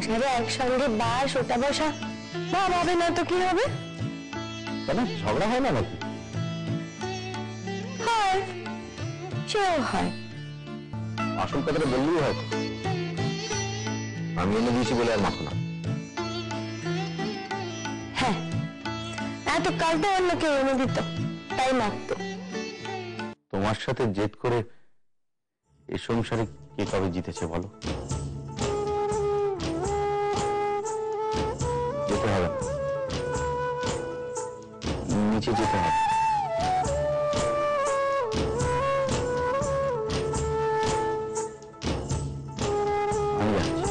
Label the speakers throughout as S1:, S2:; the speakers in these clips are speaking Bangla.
S1: ফিরে একসঙ্গে বাস ওটা বসা ভাব হবে না তো কি হবে?
S2: কেন ঝগড়া হয় না নাকি?
S1: হয়, সেও হয়।
S2: আসল কথাটা বললেই হয়। আমি এনে দিয়েছি বলে আর মাখো না।
S1: হ্যাঁ, এত কাল তো অন্য কেউ এনে দিত, তাই মাখতো।
S2: তোমার সাথে জেদ করে এই সংসারে কে কবে জিতেছে বলো? যেতে হবে, নিচে যেতে হবে। আমি যাচ্ছি।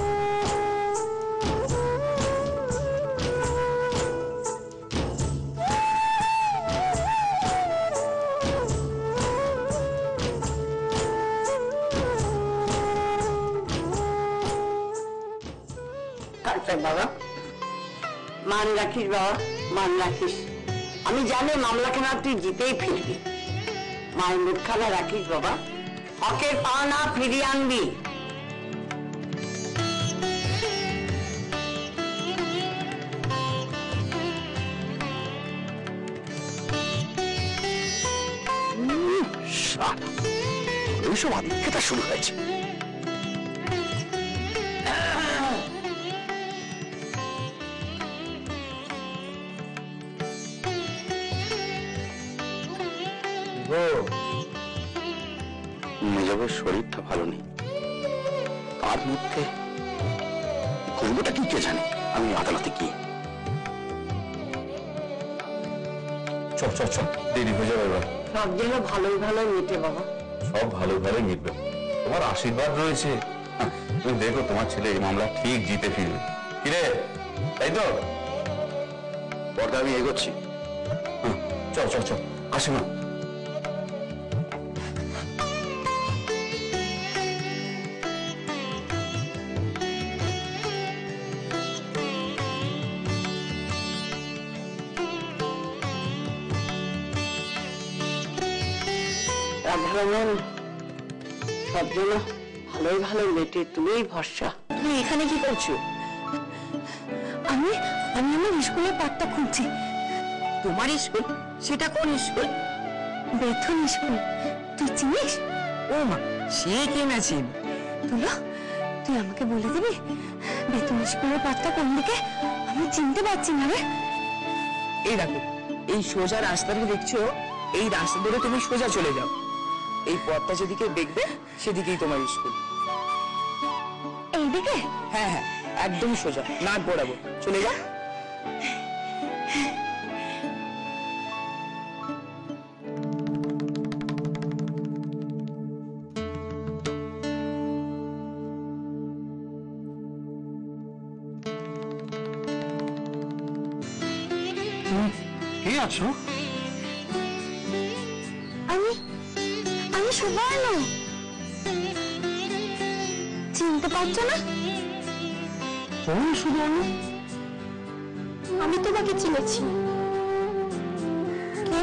S3: বাবা মান রাখিস, বাবা মান রাখিস। আমি জানি মামলাখানা তুই জিতেই ফিরবি। মায়ের মুখখানা রাখিস বাবা, হকের পাওনা ফিরিয়ে আনবি।
S2: ওইসব আদিক্ষেতা শুরু হয়েছে। মেজবের শরীরটা ভালো নেই, তার মধ্যে করবোটা কি কে জানে। আমি আদালতে গিয়ে চল চল চল, দেরি হয়ে যাবে এবার।
S3: সব যেন ভালোই ভালো মিটে বাবা।
S2: সব ভালো ভালো মিটবে, তোমার আশীর্বাদ রয়েছে। তুমি দেখো তোমার ছেলে এই মামলা ঠিক জিতে ফিরবে। কিরে, তাই তো? পর্দা আমি এগোচ্ছি। চল চল চল, আসি মা।
S3: রাধারমন, সব যেন ভালোই ভালো মেটে, তুমিই ভরসা।
S1: তুমি এখানে কি করছো? আমি আমি আমার স্কুলের পাঠটা খুঁজছি।
S3: তোমার স্কুল? সেটা কোন স্কুল?
S1: বেথুন স্কুল, তুই চিনিস?
S3: ও মা, সে কে না চিন?
S1: তুলো, তুই আমাকে বলে দিবি বেথুন স্কুলের পাঠটা কোন দিকে? আমি চিনতে পারছি না রে।
S4: এই দেখো, এই সোজা রাস্তাটা দেখছো, এই রাস্তা ধরে তুমি সোজা চলে যাও। এই পথটা যেদিকে দেখবে সেদিকেই তোমার স্কুল।
S1: এইদিকে?
S4: হ্যাঁ হ্যাঁ, একদম সোজা, নাক বরাবর চলে যাও।
S2: কে আছো?
S1: আমি আমি সুবর্ণ। চিনতে পারছো না?
S2: কোন সুবর্ণ?
S1: আমি তোমাকে চিনেছি। কে?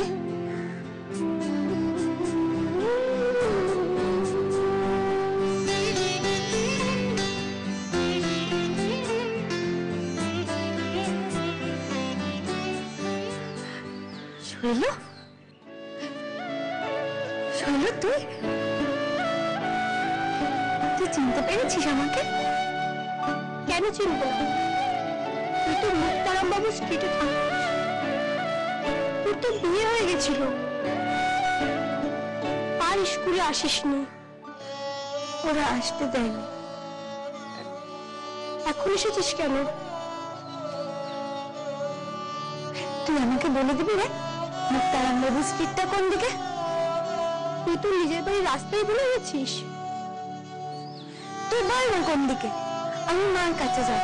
S1: শৈল? শৈল, তুই তুই চিনতে পেরেছিস আমাকে? কেন চিনবো না? তুই তো মুক্তারাম বাবু স্ট্রিটে থাকতিস। তোর তো বিয়ে হয়ে গেছিল, আর স্কুলে আসিসনি, ওরা আসতে দেয়নি। এখন এসেছিস কেন? তুই আমাকে বলে দিবি রে মুক্তারাম বাবু স্ট্রিটটা কোন দিকে? তুই তো নিজের বাড়ির রাস্তায় ভুলে গেছিস। তুই বল না কোন দিকে, আমি মার কাছে যাই।